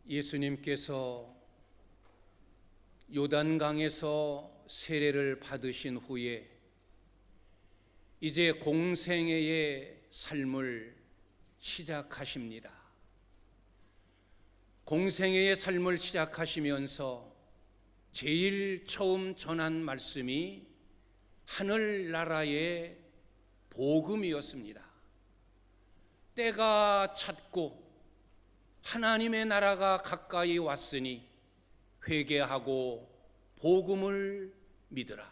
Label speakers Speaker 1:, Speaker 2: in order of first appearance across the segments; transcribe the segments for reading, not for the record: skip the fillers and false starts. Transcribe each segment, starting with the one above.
Speaker 1: 예수님께서 요단강에서 세례를 받으신 후에 이제 공생애의 삶을 시작하십니다. 공생애의 삶을 시작하시면서 제일 처음 전한 말씀이 하늘나라의 복음이었습니다. 때가 찼고 하나님의 나라가 가까이 왔으니 회개하고 복음을 믿으라.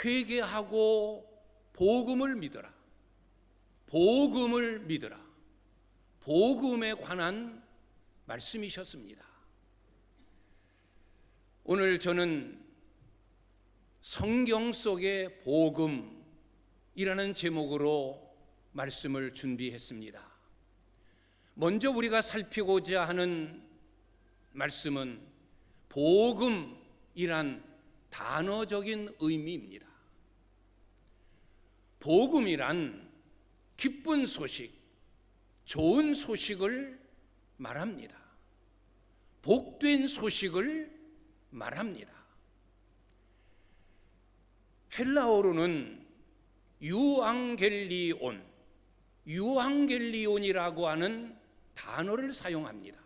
Speaker 1: 회개하고 복음을 믿으라. 복음을 믿으라. 복음에 관한 말씀이셨습니다. 오늘 저는 성경 속의 복음이라는 제목으로 말씀을 준비했습니다. 먼저 우리가 살피고자 하는 말씀은 복음이란 단어적인 의미입니다. 복음이란 기쁜 소식, 좋은 소식을 말합니다. 복된 소식을 말합니다. 헬라어로는 유앙겔리온이라고 하는 단어를 사용합니다.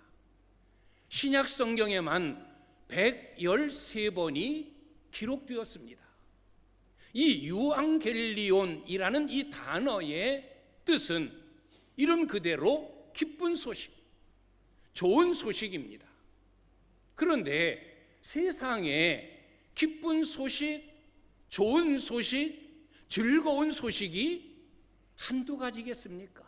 Speaker 1: 신약 성경에만 113번이 기록되었습니다. 이 유앙겔리온이라는 이 단어의 뜻은 이름 그대로 기쁜 소식, 좋은 소식입니다. 그런데 세상에 기쁜 소식, 좋은 소식, 즐거운 소식이 한두 가지겠습니까?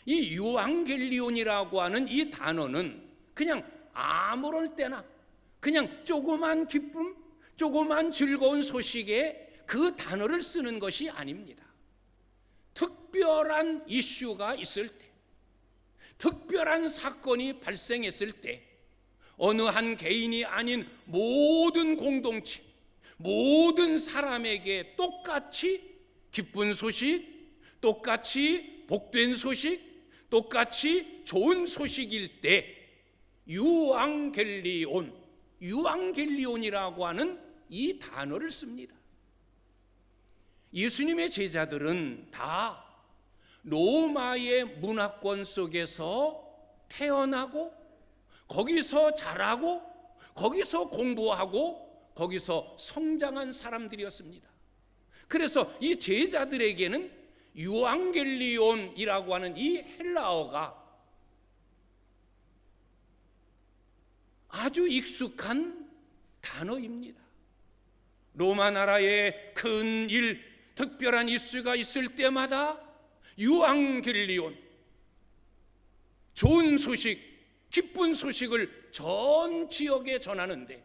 Speaker 1: 이 유앙겔리온이라고 하는 이 단어는 그냥 아무럴 때나 그냥 조그만 기쁨, 조그만 즐거운 소식에 그 단어를 쓰는 것이 아닙니다. 특별한 이슈가 있을 때, 특별한 사건이 발생했을 때 어느 한 개인이 아닌 모든 공동체, 모든 사람에게 똑같이 기쁜 소식, 똑같이 복된 소식, 똑같이 좋은 소식일 때 유앙겔리온이라고 하는 이 단어를 씁니다. 예수님의 제자들은 다 로마의 문화권 속에서 태어나고 거기서 자라고 거기서 공부하고 거기서 성장한 사람들이었습니다. 그래서 이 제자들에게는 유앙겔리온이라고 하는 이 헬라어가 아주 익숙한 단어입니다. 로마 나라에 큰 일, 특별한 이슈가 있을 때마다 유앙겔리온, 좋은 소식, 기쁜 소식을 전 지역에 전하는데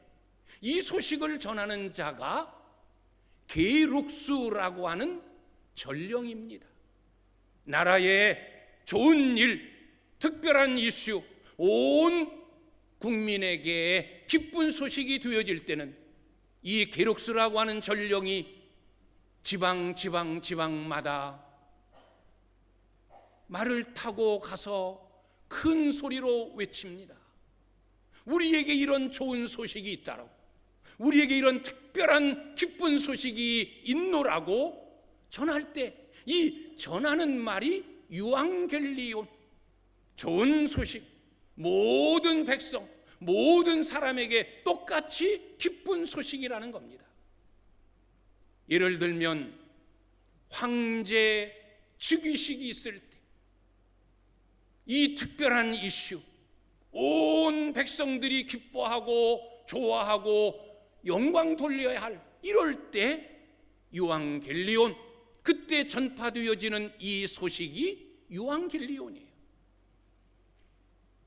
Speaker 1: 이 소식을 전하는 자가 게룩스라고 하는 전령입니다. 나라의 좋은 일, 특별한 이슈, 온 국민에게 기쁜 소식이 되어질 때는 이 게룩스라고 하는 전령이 지방마다 말을 타고 가서 큰 소리로 외칩니다. 우리에게 이런 좋은 소식이 있다라고, 우리에게 이런 특별한 기쁜 소식이 있노라고 전할 때 이 전하는 말이 유앙겔리온, 좋은 소식, 모든 백성, 모든 사람에게 똑같이 기쁜 소식이라는 겁니다. 예를 들면 황제 즉위식이 있을 때 이 특별한 이슈, 온 백성들이 기뻐하고 좋아하고 영광 돌려야 할 이럴 때 유앙겔리온, 그때 전파되어지는 이 소식이 유앙겔리온이에요.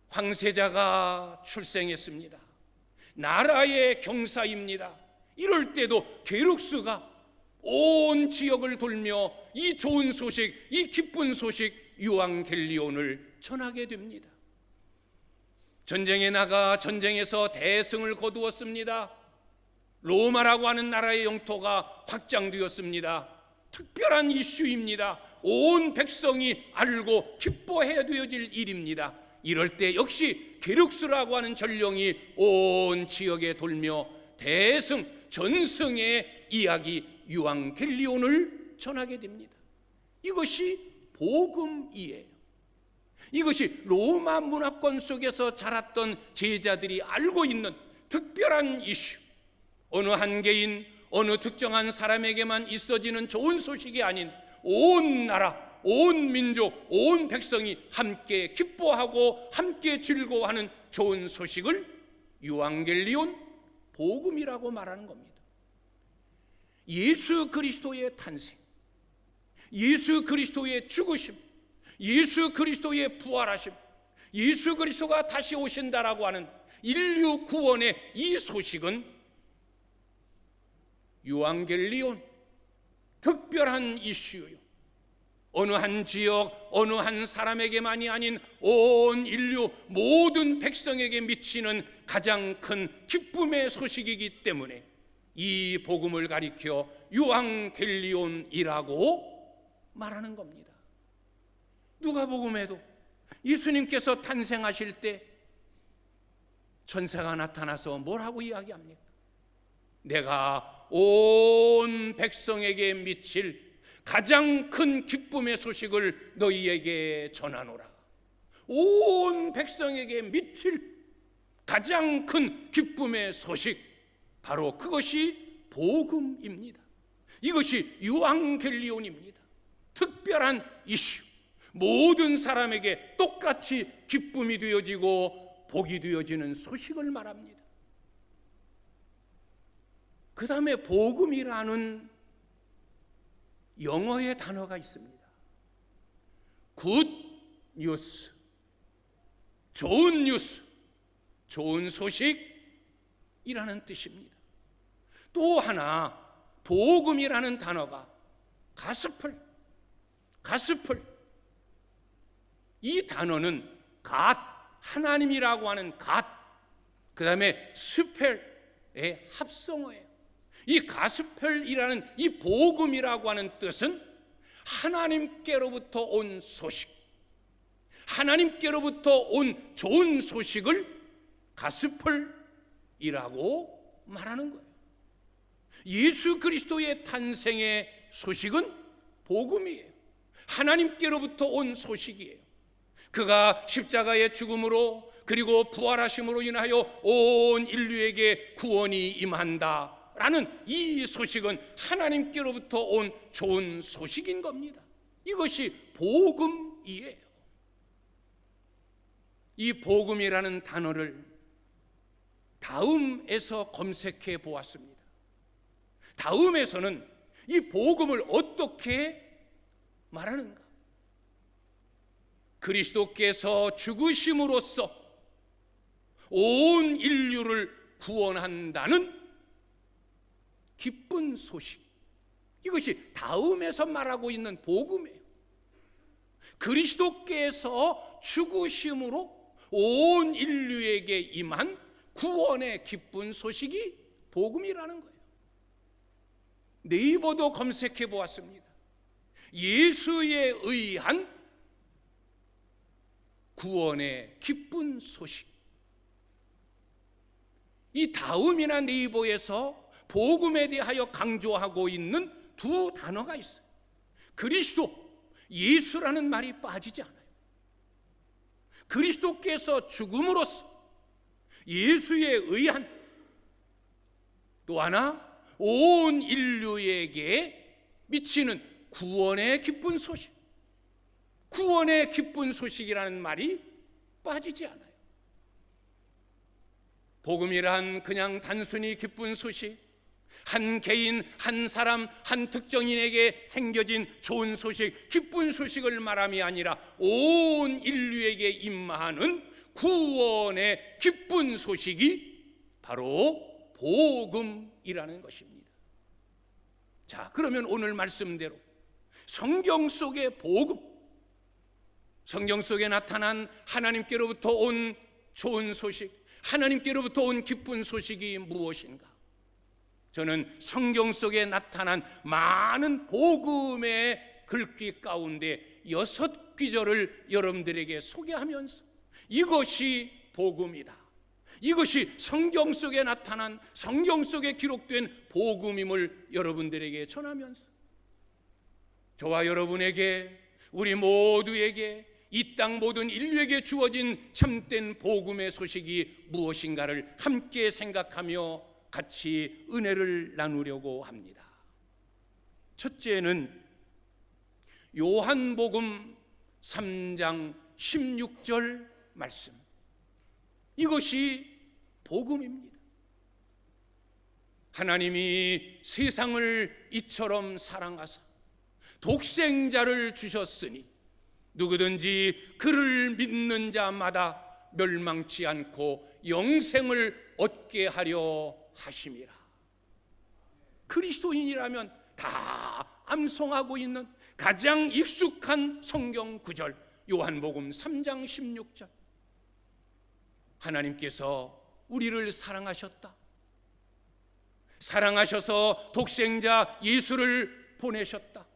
Speaker 1: 황세자가 출생했습니다. 나라의 경사입니다. 이럴 때도 게룩스가 온 지역을 돌며 이 좋은 소식, 이 기쁜 소식 유앙겔리온을 전하게 됩니다. 전쟁에 나가 전쟁에서 대승을 거두었습니다. 로마라고 하는 나라의 영토가 확장되었습니다. 특별한 이슈입니다. 온 백성이 알고 기뻐해야 되어질 일입니다. 이럴 때 역시 게륵스라고 하는 전령이 온 지역에 돌며 대승 전승의 이야기 유앙겔리온을 전하게 됩니다. 이것이 복음이에요. 이것이 로마 문화권 속에서 자랐던 제자들이 알고 있는 특별한 이슈, 어느 한 개인, 어느 특정한 사람에게만 있어지는 좋은 소식이 아닌 온 나라, 온 민족, 온 백성이 함께 기뻐하고 함께 즐거워하는 좋은 소식을 유앙겔리온, 복음이라고 말하는 겁니다. 예수 그리스도의 탄생, 예수 그리스도의 죽으심, 예수 그리스도의 부활하심, 예수 그리스도가 다시 오신다라고 하는 인류 구원의 이 소식은 유앙겔리온, 특별한 이슈요, 어느 한 지역, 어느 한 사람에게만이 아닌 온 인류 모든 백성에게 미치는 가장 큰 기쁨의 소식이기 때문에 이 복음을 가리켜 유앙겔리온이라고 말하는 겁니다. 누가복음에도 예수님께서 탄생하실 때 천사가 나타나서 뭐라고 이야기합니까? 내가 온 백성에게 미칠 가장 큰 기쁨의 소식을 너희에게 전하노라. 온 백성에게 미칠 가장 큰 기쁨의 소식, 바로 그것이 복음입니다. 이것이 유앙겔리온입니다. 특별한 이슈, 모든 사람에게 똑같이 기쁨이 되어지고 복이 되어지는 소식을 말합니다. 그 다음에 복음이라는 영어의 단어가 있습니다. 굿 뉴스, 좋은 뉴스, 좋은 소식이라는 뜻입니다. 또 하나 복음이라는 단어가 가스펠, 이 단어는 갓, 하나님이라고 하는 갓, 그 다음에 스펠의 합성어예요. 이 가스펠이라는 이 복음이라고 하는 뜻은 하나님께로부터 온 소식, 하나님께로부터 온 좋은 소식을 가스펠이라고 말하는 거예요. 예수 그리스도의 탄생의 소식은 복음이에요. 하나님께로부터 온 소식이에요. 그가 십자가의 죽음으로 그리고 부활하심으로 인하여 온 인류에게 구원이 임한다 라는 이 소식은 하나님께로부터 온 좋은 소식인 겁니다. 이것이 복음이에요. 이 복음이라는 단어를 다음에서 검색해 보았습니다. 다음에서는 이 복음을 어떻게 말하는가? 그리스도께서 죽으심으로써 온 인류를 구원한다는 기쁜 소식, 이것이 다음에서 말하고 있는 복음이에요. 그리스도께서 죽으심으로 온 인류에게 임한 구원의 기쁜 소식이 복음이라는 거예요. 네이버도 검색해 보았습니다. 예수에 의한 구원의 기쁜 소식. 이 다음이나 네이버에서 복음에 대하여 강조하고 있는 두 단어가 있어요. 그리스도, 예수라는 말이 빠지지 않아요. 그리스도께서 죽음으로써 예수에 의한, 또 하나 온 인류에게 미치는 구원의 기쁜 소식, 구원의 기쁜 소식이라는 말이 빠지지 않아요. 복음이란 그냥 단순히 기쁜 소식, 한 개인, 한 사람, 한 특정인에게 생겨진 좋은 소식, 기쁜 소식을 말함이 아니라 온 인류에게 임하는 구원의 기쁜 소식이 바로 복음이라는 것입니다. 자, 그러면 오늘 말씀대로 성경 속의 복음, 성경 속에 나타난 하나님께로부터 온 좋은 소식, 하나님께로부터 온 기쁜 소식이 무엇인가? 저는 성경 속에 나타난 많은 복음의 글귀 가운데 6 귀절을 여러분들에게 소개하면서 이것이 복음이다. 이것이 성경 속에 나타난, 성경 속에 기록된 복음임을 여러분들에게 전하면서 저와 여러분에게, 우리 모두에게, 이 땅 모든 인류에게 주어진 참된 복음의 소식이 무엇인가를 함께 생각하며 같이 은혜를 나누려고 합니다. 첫째는 요한복음 3장 16절 말씀. 이것이 복음입니다. 하나님이 세상을 이처럼 사랑하사 독생자를 주셨으니 누구든지 그를 믿는 자마다 멸망치 않고 영생을 얻게 하려 하심이라. 그리스도인이라면 다 암송하고 있는 가장 익숙한 성경 구절, 요한복음 3장 16절. 하나님께서 우리를 사랑하셨다. 사랑하셔서 독생자 예수를 보내셨다.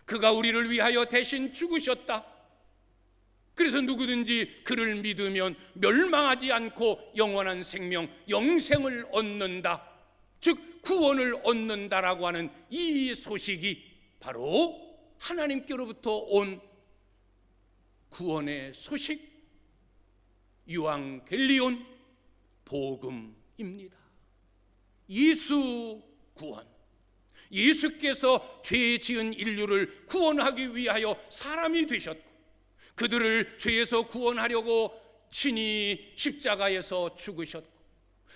Speaker 1: 그가 우리를 위하여 대신 죽으셨다. 그래서 누구든지 그를 믿으면 멸망하지 않고 영원한 생명, 영생을 얻는다. 즉 구원을 얻는다라고 하는 이 소식이 바로 하나님께로부터 온 구원의 소식, 유앙겔리온 복음입니다. 예수 구원, 예수께서 죄 지은 인류를 구원하기 위하여 사람이 되셨고 그들을 죄에서 구원하려고 친히 십자가에서 죽으셨고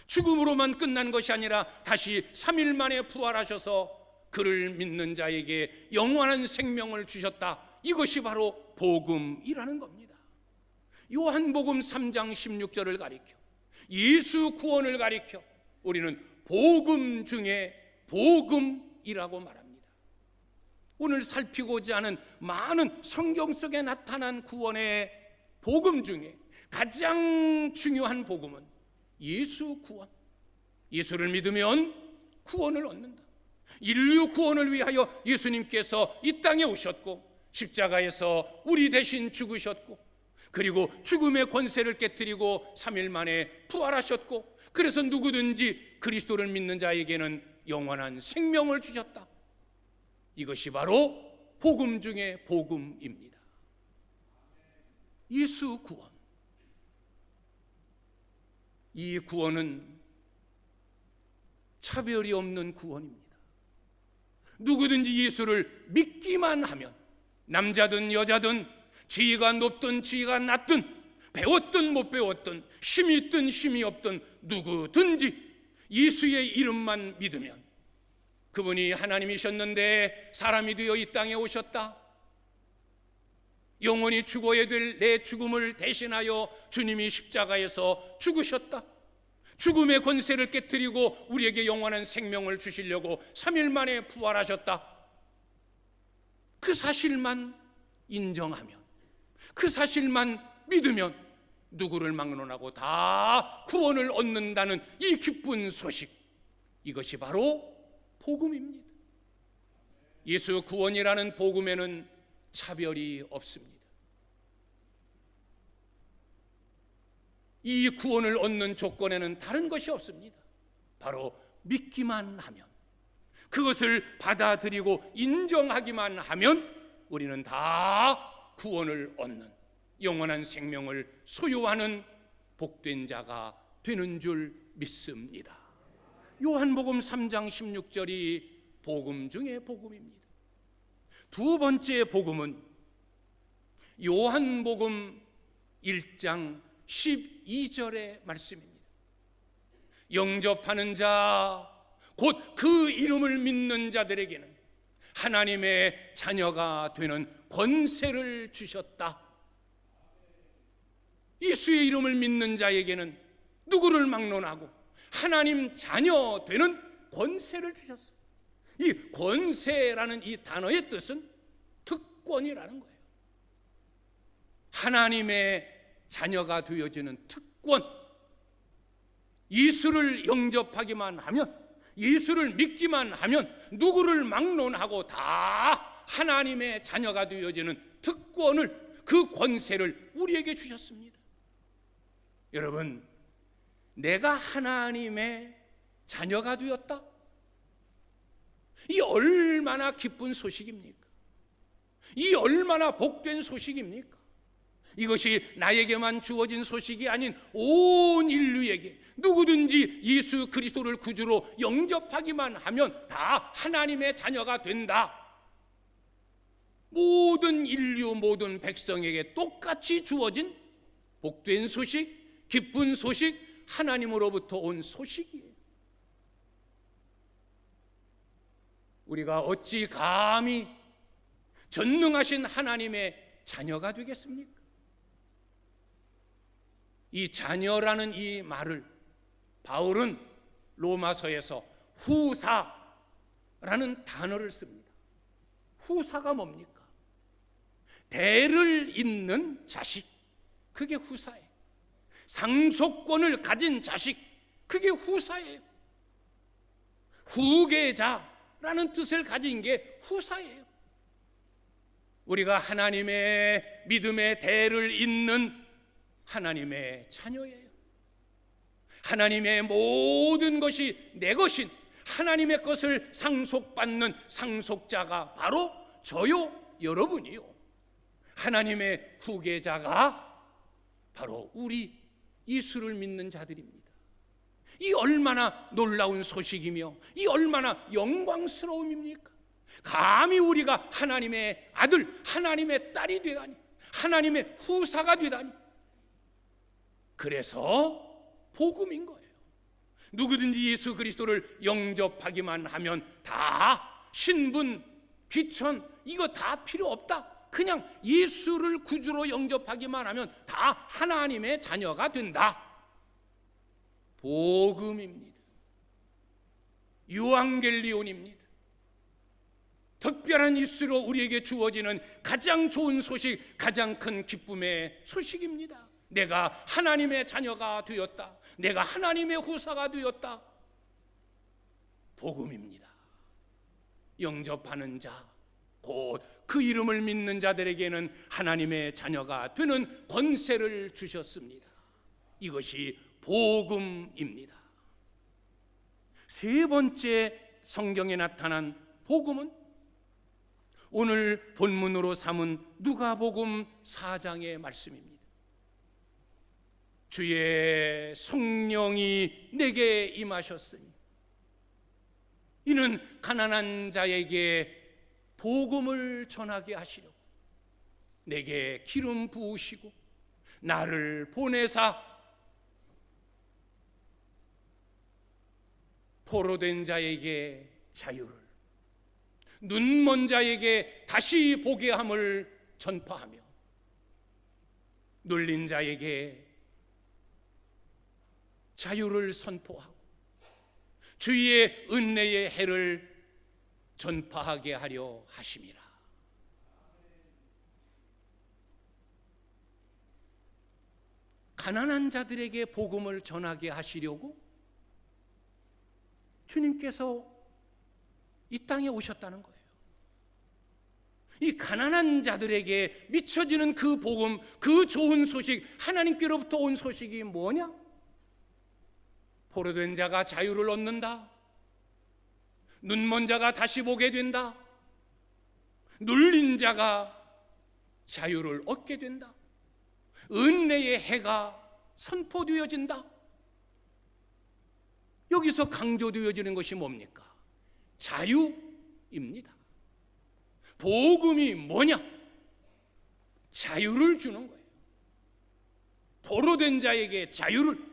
Speaker 1: 죽음으로만 끝난 것이 아니라 다시 3일 만에 부활하셔서 그를 믿는 자에게 영원한 생명을 주셨다. 이것이 바로 복음이라는 겁니다. 요한복음 3장 16절을 가리켜 예수 구원을 가리켜 우리는 복음 중에 복음이라고 말합니다. 오늘 살피고자 하는 많은 성경 속에 나타난 구원의 복음 중에 가장 중요한 복음은 예수 구원. 예수를 믿으면 구원을 얻는다. 인류 구원을 위하여 예수님께서 이 땅에 오셨고 십자가에서 우리 대신 죽으셨고 그리고 죽음의 권세를 깨뜨리고 3일 만에 부활하셨고 그래서 누구든지 그리스도를 믿는 자에게는 영원한 생명을 주셨다. 이것이 바로 복음 중에 복음입니다. 예수 구원. 이 구원은 차별이 없는 구원입니다. 누구든지 예수를 믿기만 하면 남자든 여자든 지위가 높든 지위가 낮든 배웠든 못 배웠든 힘이 있든 힘이 없든 누구든지 예수의 이름만 믿으면 그분이 하나님이셨는데 사람이 되어 이 땅에 오셨다. 영원히 죽어야 될 내 죽음을 대신하여 주님이 십자가에서 죽으셨다. 죽음의 권세를 깨뜨리고 우리에게 영원한 생명을 주시려고 3일 만에 부활하셨다. 그 사실만 인정하면, 그 사실만 믿으면 누구를 막론하고 다 구원을 얻는다는 이 기쁜 소식, 이것이 바로 복음입니다. 예수 구원이라는 복음에는 차별이 없습니다. 이 구원을 얻는 조건에는 다른 것이 없습니다. 바로 믿기만 하면, 그것을 받아들이고 인정하기만 하면 우리는 다 구원을 얻는 영원한 생명을 소유하는 복된 자가 되는 줄 믿습니다. 요한복음 3장 16절이 복음 중에 복음입니다. 두 번째 복음은 요한복음 1장 12절의 말씀입니다. 영접하는 자, 곧 그 이름을 믿는 자들에게는 하나님의 자녀가 되는 권세를 주셨다. 예수의 이름을 믿는 자에게는 누구를 막론하고 하나님 자녀 되는 권세를 주셨어요. 이 권세라는 이 단어의 뜻은 특권이라는 거예요. 하나님의 자녀가 되어지는 특권. 예수를 영접하기만 하면, 예수를 믿기만 하면 누구를 막론하고 다 하나님의 자녀가 되어지는 특권을, 그 권세를 우리에게 주셨습니다. 여러분, 내가 하나님의 자녀가 되었다? 이 얼마나 기쁜 소식입니까? 이 얼마나 복된 소식입니까? 이것이 나에게만 주어진 소식이 아닌 온 인류에게 누구든지 예수 그리스도를 구주로 영접하기만 하면 다 하나님의 자녀가 된다. 모든 인류, 모든 백성에게 똑같이 주어진 복된 소식, 기쁜 소식, 하나님으로부터 온 소식이에요. 우리가 어찌 감히 전능하신 하나님의 자녀가 되겠습니까? 이 자녀라는 이 말을 바울은 로마서에서 후사라는 단어를 씁니다. 후사가 뭡니까? 대를 잇는 자식, 그게 후사예요. 상속권을 가진 자식, 그게 후사예요. 후계자라는 뜻을 가진 게 후사예요. 우리가 하나님의 믿음의 대를 잇는 하나님의 자녀예요. 하나님의 모든 것이 내 것인 하나님의 것을 상속받는 상속자가 바로 저요, 여러분이요. 하나님의 후계자가 바로 우리 예수를 믿는 자들입니다. 이 얼마나 놀라운 소식이며 이 얼마나 영광스러움입니까? 감히 우리가 하나님의 아들, 하나님의 딸이 되다니, 하나님의 후사가 되다니. 그래서 복음인 거예요. 누구든지 예수 그리스도를 영접하기만 하면 다 신분, 귀천 이거 다 필요 없다. 그냥 예수를 구주로 영접하기만 하면 다 하나님의 자녀가 된다. 복음입니다. 유앙겔리온입니다. 특별한 이수로 우리에게 주어지는 가장 좋은 소식, 가장 큰 기쁨의 소식입니다. 내가 하나님의 자녀가 되었다. 내가 하나님의 후사가 되었다. 복음입니다. 영접하는 자, 곧 그 이름을 믿는 자들에게는 하나님의 자녀가 되는 권세를 주셨습니다. 이것이 복음입니다. 세 번째 성경에 나타난 복음은 오늘 본문으로 삼은 누가복음 4장의 말씀입니다. 주의 성령이 내게 임하셨으니 이는 가난한 자에게 복음을 전하게 하시려고 내게 기름 부으시고 나를 보내사 포로된 자에게 자유를, 눈먼 자에게 다시 보게 함을 전파하며 눌린 자에게 자유를 선포하고 주의 은혜의 해를 전파하게 하려 하심이라. 가난한 자들에게 복음을 전하게 하시려고 주님께서 이 땅에 오셨다는 거예요. 이 가난한 자들에게 미쳐지는 그 복음, 그 좋은 소식, 하나님께로부터 온 소식이 뭐냐? 포로된 자가 자유를 얻는다. 눈먼 자가 다시 보게 된다. 눌린 자가 자유를 얻게 된다. 은혜의 해가 선포되어진다. 여기서 강조되어지는 것이 뭡니까? 자유입니다. 복음이 뭐냐? 자유를 주는 거예요. 포로된 자에게 자유를,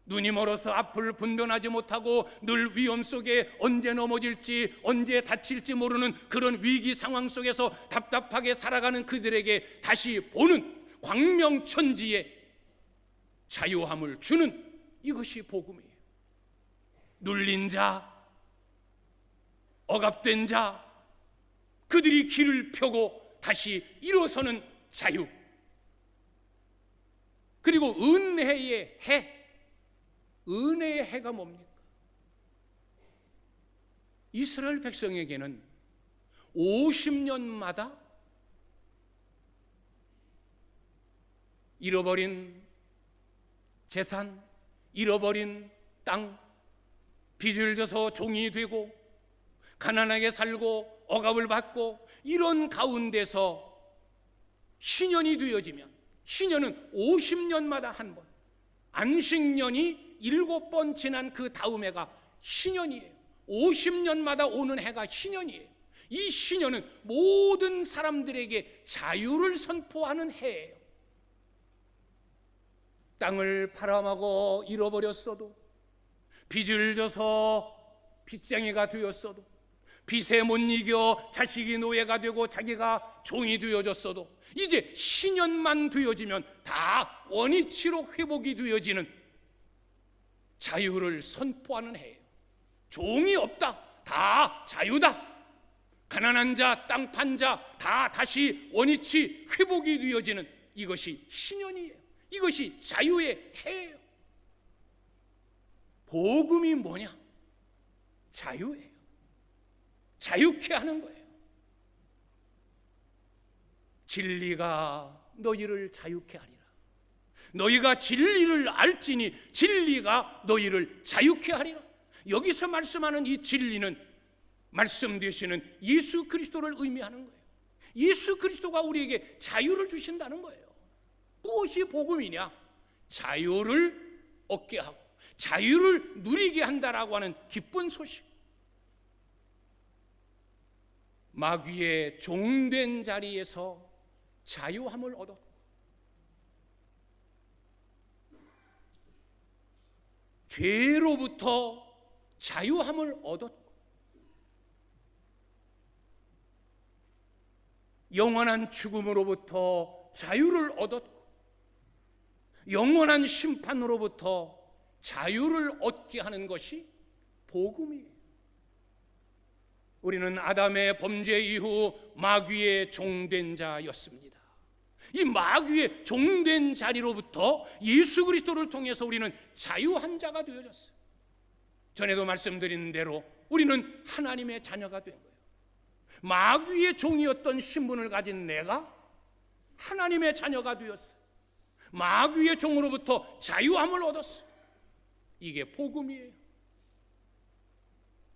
Speaker 1: 눈이 멀어서 앞을 분별하지 못하고 늘 위험 속에 언제 넘어질지 언제 다칠지 모르는 그런 위기 상황 속에서 답답하게 살아가는 그들에게 다시 보는 광명천지의 자유함을 주는 이것이 복음이에요. 눌린 자, 억압된 자, 그들이 길을 펴고 다시 일어서는 자유, 그리고 은혜의 해. 은혜의 해가 뭡니까? 이스라엘 백성에게는 50년마다 잃어버린 재산, 잃어버린 땅, 빚을 져서 종이 되고 가난하게 살고 억압을 받고 이런 가운데서 신년이 되어지면, 신년은 50년마다 한 번, 안식년이 7번 지난 그 다음 해가 신년이에요. 50년마다 오는 해가 신년이에요. 이 신년은 모든 사람들에게 자유를 선포하는 해예요. 땅을 팔아먹어 잃어버렸어도, 빚을 져서 빚쟁이가 되었어도, 빚에 못 이겨 자식이 노예가 되고 자기가 종이 되어졌어도, 이제 신년만 되어지면 다 원위치로 회복이 되어지는 자유를 선포하는 해예요. 종이 없다, 다 자유다. 가난한 자, 땅 판 자 다 다시 원위치 회복이 되어지는 이것이 신년이에요. 이것이 자유의 해예요. 복음이 뭐냐? 자유예요. 자유케 하는 거예요. 진리가 너희를 자유케 하리라. 너희가 진리를 알지니 진리가 너희를 자유케 하리라. 여기서 말씀하는 이 진리는 말씀 되시는 예수 그리스도를 의미하는 거예요. 예수 그리스도가 우리에게 자유를 주신다는 거예요. 무엇이 복음이냐? 자유를 얻게 하고 자유를 누리게 한다라고 하는 기쁜 소식. 마귀의 종된 자리에서 자유함을 얻었고, 죄로부터 자유함을 얻었고, 영원한 죽음으로부터 자유를 얻었고, 영원한 심판으로부터 자유를 얻게 하는 것이 복음이에요. 우리는 아담의 범죄 이후 마귀의 종된 자였습니다. 이 마귀의 종된 자리로부터 예수 그리스도를 통해서 우리는 자유한 자가 되어졌어요. 전에도 말씀드린 대로 우리는 하나님의 자녀가 된 거예요. 마귀의 종이었던 신분을 가진 내가 하나님의 자녀가 되었어요. 마귀의 종으로부터 자유함을 얻었어요. 이게 복음이에요.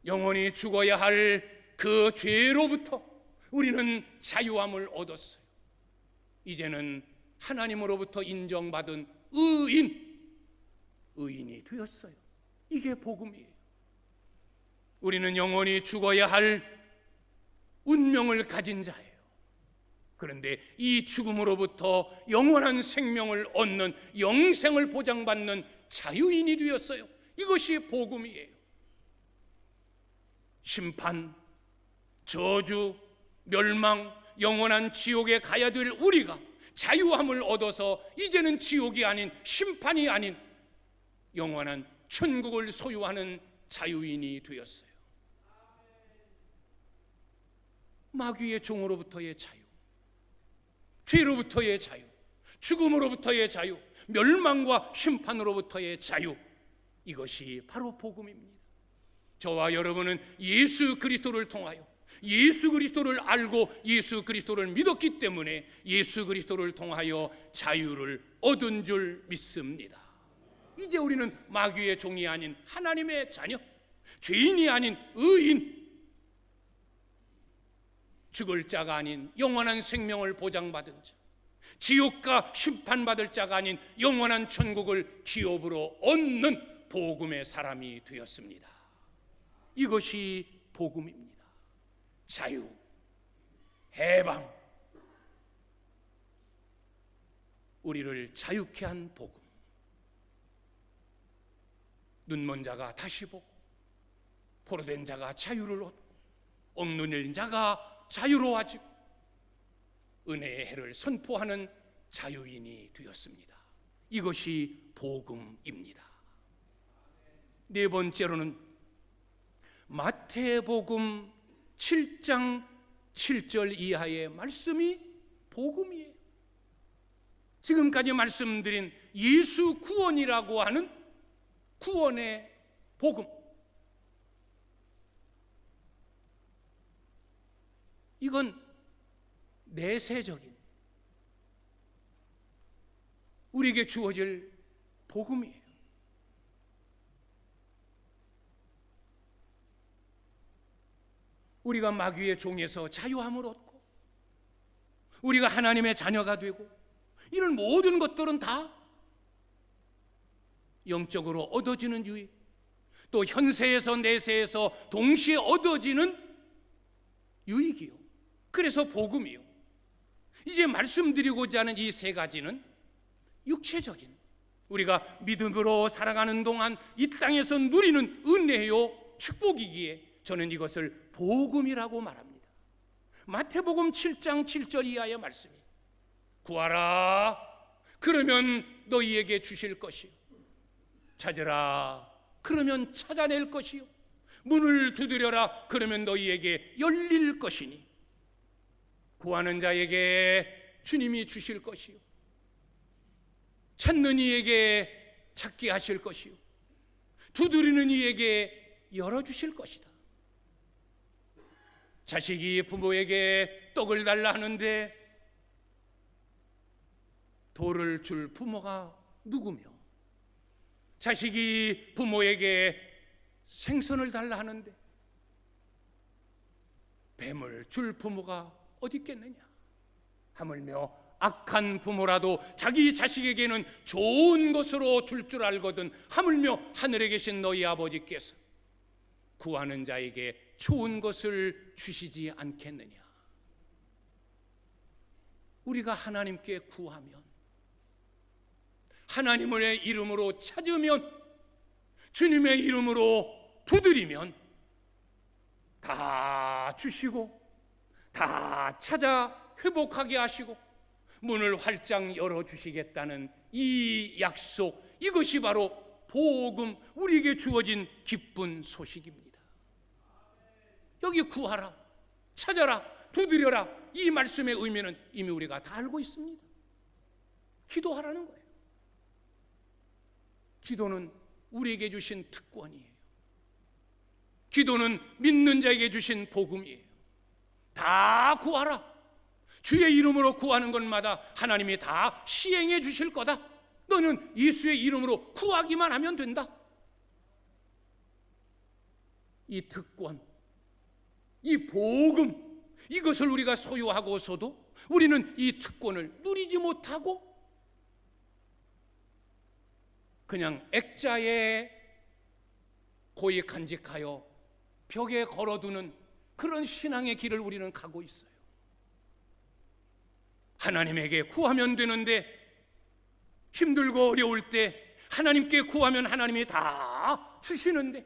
Speaker 1: 영원히 죽어야 할 그 죄로부터 우리는 자유함을 얻었어요. 이제는 하나님으로부터 인정받은 의인이 되었어요. 이게 복음이에요. 우리는 영원히 죽어야 할 운명을 가진 자예요. 그런데 이 죽음으로부터 영원한 생명을 얻는, 영생을 보장받는 자유인이 되었어요. 이것이 복음이에요. 심판, 저주, 멸망, 영원한 지옥에 가야 될 우리가 자유함을 얻어서 이제는 지옥이 아닌, 심판이 아닌 영원한 천국을 소유하는 자유인이 되었어요. 마귀의 종으로부터의 자유, 죄로부터의 자유, 죽음으로부터의 자유, 멸망과 심판으로부터의 자유, 이것이 바로 복음입니다. 저와 여러분은 예수 그리스도를 통하여, 예수 그리스도를 알고 예수 그리스도를 믿었기 때문에 예수 그리스도를 통하여 자유를 얻은 줄 믿습니다. 이제 우리는 마귀의 종이 아닌 하나님의 자녀, 죄인이 아닌 의인, 죽을 자가 아닌 영원한 생명을 보장받은 자, 지옥과 심판받을 자가 아닌 영원한 천국을 기업으로 얻는 복음의 사람이 되었습니다. 이것이 복음입니다. 자유, 해방, 우리를 자유케 한 복음. 눈먼 자가 다시 보고, 포로된 자가 자유를 얻고, 억눌린 열린 자가 자유로워지고, 은혜의 해를 선포하는 자유인이 되었습니다. 이것이 복음입니다. 네 번째로는 마태복음 7장 7절 이하의 말씀이 복음이에요. 지금까지 말씀드린 예수 구원이라고 하는 구원의 복음, 이건 내세적인, 우리에게 주어질 복음이에요. 우리가 마귀의 종에서 자유함을 얻고 우리가 하나님의 자녀가 되고 이런 모든 것들은 다 영적으로 얻어지는 유익, 또 현세에서 내세에서 동시에 얻어지는 유익이요. 그래서 복음이요. 이제 말씀드리고자 하는 이 세 가지는 육체적인, 우리가 믿음으로 살아가는 동안 이 땅에서 누리는 은혜요 축복이기에 저는 이것을 복음이라고 말합니다. 마태복음 7장 7절 이하의 말씀이 구하라 그러면 너희에게 주실 것이요 찾으라 그러면 찾아낼 것이요 문을 두드려라 그러면 너희에게 열릴 것이니 구하는 자에게 주님이 주실 것이요 찾는 이에게 찾게 하실 것이요 두드리는 이에게 열어주실 것이다. 자식이 부모에게 떡을 달라 하는데 돌을 줄 부모가 누구며 자식이 부모에게 생선을 달라 하는데 뱀을 줄 부모가 어디 있겠느냐. 하물며 악한 부모라도 자기 자식에게는 좋은 것으로 줄 줄 알거든 하물며 하늘에 계신 너희 아버지께서 구하는 자에게 좋은 것을 주시지 않겠느냐. 우리가 하나님께 구하면, 하나님의 이름으로 찾으면, 주님의 이름으로 두드리면 다 주시고 다 찾아 회복하게 하시고 문을 활짝 열어주시겠다는 이 약속, 이것이 바로 복음, 우리에게 주어진 기쁜 소식입니다. 여기 구하라, 찾아라, 두드려라, 이 말씀의 의미는 이미 우리가 다 알고 있습니다. 기도하라는 거예요. 기도는 우리에게 주신 특권이에요. 기도는 믿는 자에게 주신 복음이에요. 다 구하라. 주의 이름으로 구하는 것마다 하나님이 다 시행해 주실 거다. 너는 예수의 이름으로 구하기만 하면 된다. 이 특권, 이 복음, 이것을 우리가 소유하고서도 우리는 이 특권을 누리지 못하고 그냥 액자에 고이 간직하여 벽에 걸어두는 그런 신앙의 길을 우리는 가고 있어요. 하나님에게 구하면 되는데 힘들고 어려울 때 하나님께 구하면 하나님이 다 주시는데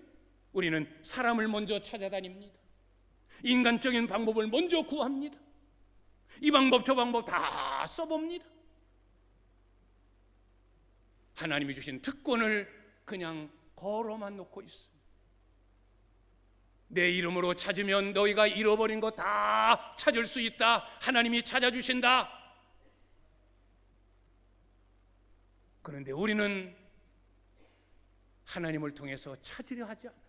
Speaker 1: 우리는 사람을 먼저 찾아다닙니다. 인간적인 방법을 먼저 구합니다. 이 방법 저 방법 다 써봅니다. 하나님이 주신 특권을 그냥 걸어만 놓고 있습니다. 내 이름으로 찾으면 너희가 잃어버린 거 다 찾을 수 있다. 하나님이 찾아주신다. 그런데 우리는 하나님을 통해서 찾으려 하지 않아요.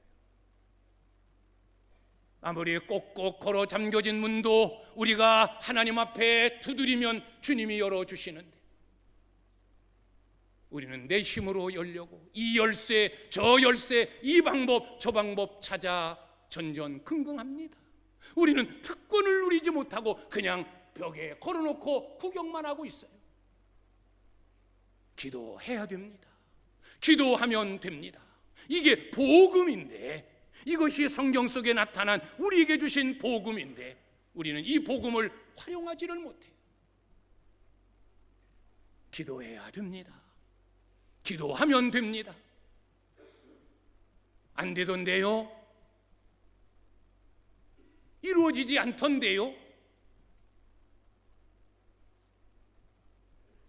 Speaker 1: 아무리 꼭꼭 걸어 잠겨진 문도 우리가 하나님 앞에 두드리면 주님이 열어주시는데 우리는 내 힘으로 열려고 이 열쇠 저 열쇠 이 방법 저 방법 찾아 전전긍긍합니다. 우리는 특권을 누리지 못하고 그냥 벽에 걸어놓고 구경만 하고 있어요. 기도해야 됩니다. 기도하면 됩니다. 이게 복음인데, 이것이 성경 속에 나타난 우리에게 주신 복음인데 우리는 이 복음을 활용하지를 못해요. 기도해야 됩니다. 기도하면 됩니다. 안 되던데요? 이루어지지 않던데요?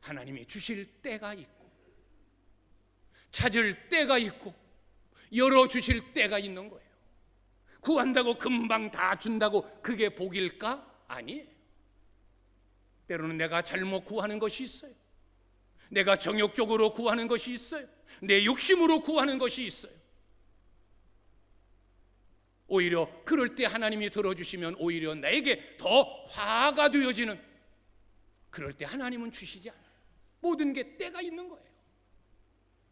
Speaker 1: 하나님이 주실 때가 있고 찾을 때가 있고 열어주실 때가 있는 거예요. 구한다고 금방 다 준다고 그게 복일까? 아니에요. 때로는 내가 잘못 구하는 것이 있어요. 내가 정욕적으로 구하는 것이 있어요. 내 욕심으로 구하는 것이 있어요. 오히려 그럴 때 하나님이 들어주시면 오히려 나에게 더 화가 되어지는, 그럴 때 하나님은 주시지 않아요. 모든 게 때가 있는 거예요.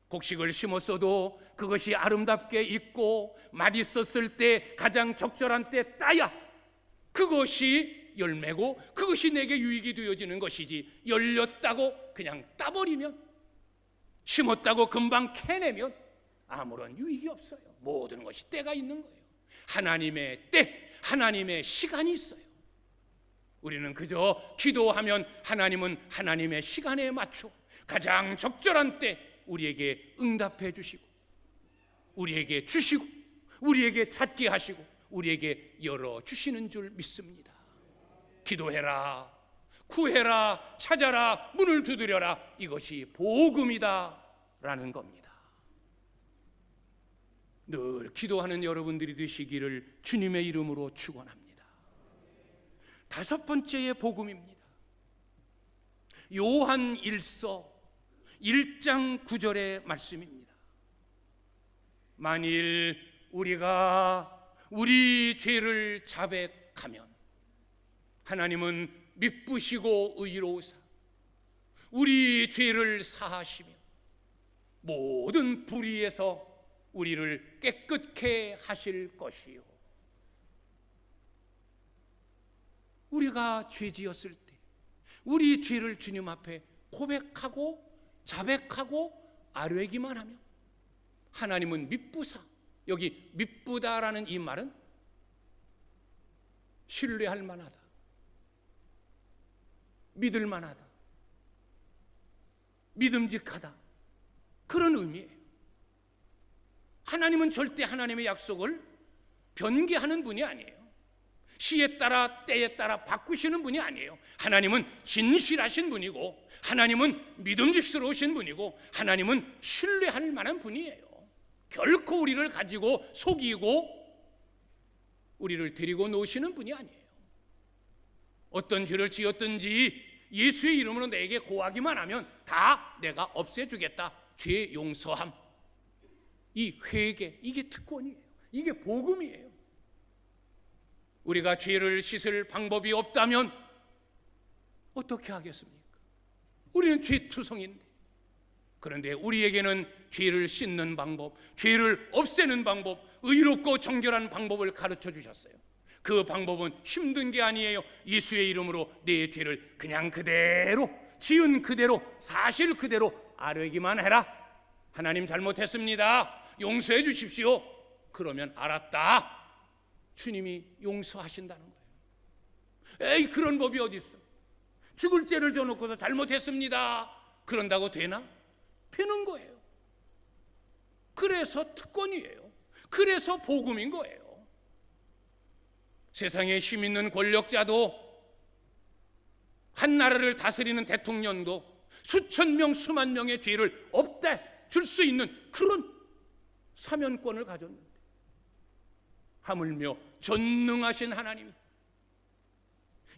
Speaker 1: 곡식을 심었어도 그것이 아름답게 익고 맛있었을 때 가장 적절한 때 따야 그것이 열매고 그것이 내게 유익이 되어지는 것이지, 열렸다고 그냥 따버리면, 심었다고 금방 캐내면 아무런 유익이 없어요. 모든 것이 때가 있는 거예요. 하나님의 때, 하나님의 시간이 있어요. 우리는 그저 기도하면 하나님은 하나님의 시간에 맞춰 가장 적절한 때 우리에게 응답해 주시고, 우리에게 주시고, 우리에게 찾게 하시고, 우리에게 열어주시는 줄 믿습니다. 기도해라, 구해라, 찾아라, 문을 두드려라, 이것이 복음이다 라는 겁니다. 늘 기도하는 여러분들이 되시기를 주님의 이름으로 축원합니다. 다섯 번째의 복음입니다. 요한 1서 1장 9절의 말씀입니다. 만일 우리가 우리 죄를 자백하면 하나님은 미쁘시고 의로우사 우리 죄를 사하시며 모든 불의에서 우리를 깨끗게 하실 것이요. 우리가 죄지었을 때 우리 죄를 주님 앞에 고백하고 자백하고 아뢰기만 하면 하나님은 미쁘사, 여기 미쁘다라는 이 말은 신뢰할 만하다, 믿을 만하다, 믿음직하다, 그런 의미예요. 하나님은 절대 하나님의 약속을 변개하는 분이 아니에요. 시에 따라 때에 따라 바꾸시는 분이 아니에요. 하나님은 진실하신 분이고, 하나님은 믿음직스러우신 분이고, 하나님은 신뢰할 만한 분이에요. 결코 우리를 가지고 속이고 우리를 데리고 노시는 분이 아니에요. 어떤 죄를 지었든지 예수의 이름으로 내게 고하기만 하면 다 내가 없애주겠다. 죄 용서함, 이 회개, 이게 특권이에요. 이게 복음이에요. 우리가 죄를 씻을 방법이 없다면 어떻게 하겠습니까? 우리는 죄투성인데. 그런데 우리에게는 죄를 씻는 방법, 죄를 없애는 방법, 의롭고 정결한 방법을 가르쳐 주셨어요. 그 방법은 힘든 게 아니에요. 예수의 이름으로 내 죄를 그냥 그대로, 지은 그대로, 사실 그대로 아뢰기만 해라. 하나님 잘못했습니다, 용서해 주십시오. 그러면 알았다, 주님이 용서하신다는 거예요. 에이, 그런 법이 어디 있어? 죽을 죄를 져놓고서 잘못했습니다 그런다고 되나? 되는 거예요. 그래서 특권이에요. 그래서 복음인 거예요. 세상에 힘 있는 권력자도, 한 나라를 다스리는 대통령도 수천 명, 수만 명의 죄를 없애 줄 수 있는 그런 사면권을 가졌는데, 하물며 전능하신 하나님이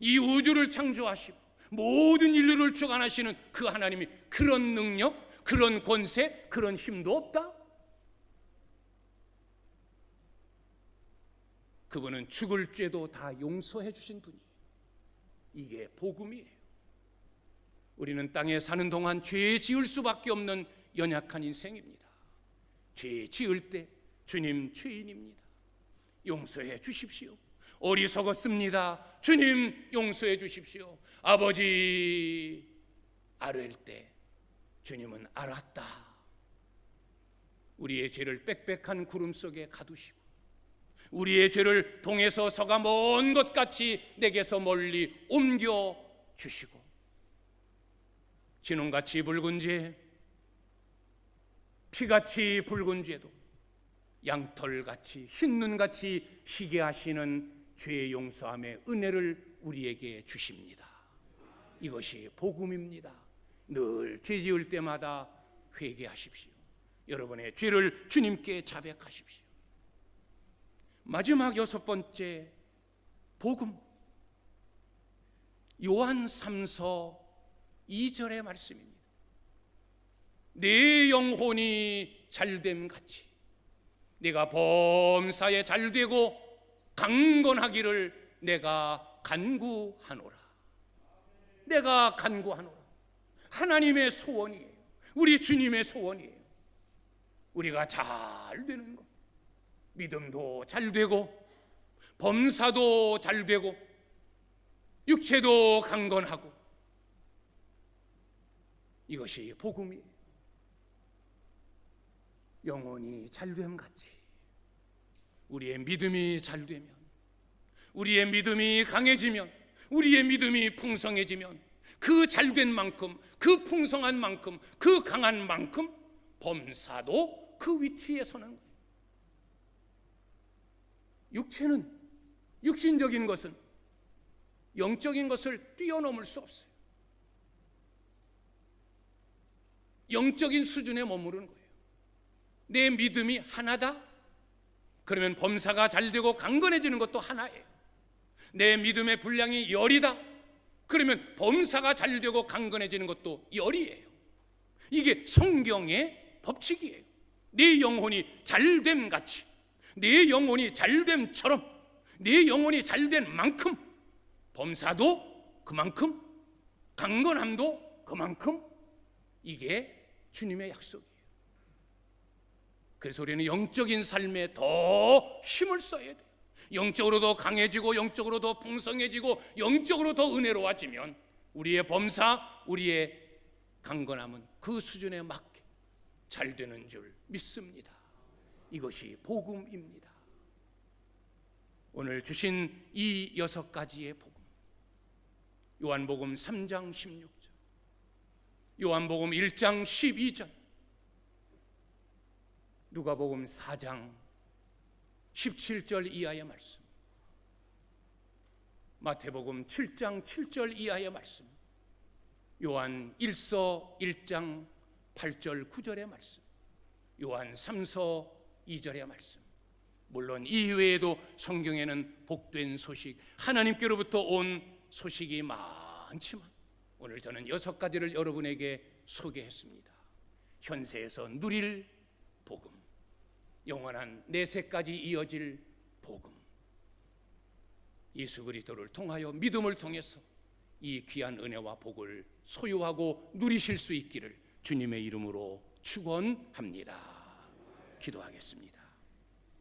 Speaker 1: 이 우주를 창조하시고 모든 인류를 주관하시는 그 하나님이 그런 능력, 그런 권세, 그런 힘도 없다? 그분은 죽을 죄도 다 용서해 주신 분이에요. 이게 복음이에요. 우리는 땅에 사는 동안 죄 지을 수밖에 없는 연약한 인생입니다. 죄 지을 때 주님 죄인입니다, 용서해 주십시오. 어리석었습니다, 주님 용서해 주십시오. 아버지 아뢰일 때 주님은 알았다. 우리의 죄를 빽빽한 구름 속에 가두시고, 우리의 죄를 동에서 서가 먼 것 같이 내게서 멀리 옮겨 주시고, 진홍같이 붉은 죄, 피같이 붉은 죄도 양털같이 흰 눈같이 희게 하시는 죄 용서함의 은혜를 우리에게 주십니다. 이것이 복음입니다. 늘 죄 지을 때마다 회개하십시오. 여러분의 죄를 주님께 자백하십시오. 마지막 여섯 번째 복음, 요한 3서 2절의 말씀입니다. 내 영혼이 잘됨 같이 내가 범사에 잘되고 강건하기를 내가 간구하노라. 내가 간구하노라. 하나님의 소원이에요. 우리 주님의 소원이에요. 우리가 잘 되는 것, 믿음도 잘 되고 범사도 잘 되고 육체도 강건하고, 이것이 복음이에요. 영혼이 잘됨 같이 우리의 믿음이 잘 되면, 우리의 믿음이 강해지면, 우리의 믿음이 풍성해지면, 그 잘된 만큼, 그 풍성한 만큼, 그 강한 만큼 범사도 그 위치에 서는 거예요. 육체는, 육신적인 것은 영적인 것을 뛰어넘을 수 없어요. 영적인 수준에 머무르는 거예요. 내 믿음이 하나다? 그러면 범사가 잘 되고 강건해지는 것도 하나예요. 내 믿음의 분량이 열이다? 그러면 범사가 잘 되고 강건해지는 것도 열이에요. 이게 성경의 법칙이에요. 내 영혼이 잘됨 같이, 내 영혼이 잘됨처럼, 내 영혼이 잘된 만큼 범사도 그만큼, 강건함도 그만큼, 이게 주님의 약속이에요. 그래서 우리는 영적인 삶에 더 힘을 써야 돼요. 영적으로 더 강해지고, 영적으로 더 풍성해지고, 영적으로 더 은혜로워지면 우리의 범사, 우리의 강건함은 그 수준에 맞게 잘 되는 줄 믿습니다. 이것이 복음입니다. 오늘 주신 이 6가지의 복음, 요한복음 3장 16절, 요한복음 1장 12절, 누가복음 4장 17절 이하의 말씀, 마태복음 7장 7절 이하의 말씀, 요한 1서 1장 8절 9절의 말씀, 요한 3서 2절의 말씀, 물론 이외에도 성경에는 복된 소식, 하나님께로부터 온 소식이 많지만 오늘 저는 6가지를 여러분에게 소개했습니다. 현세에서 누릴 복음, 영원한 내세까지 이어질 복음, 예수 그리스도를 통하여 믿음을 통해서 이 귀한 은혜와 복을 소유하고 누리실 수 있기를 주님의 이름으로 축원합니다. 기도하겠습니다.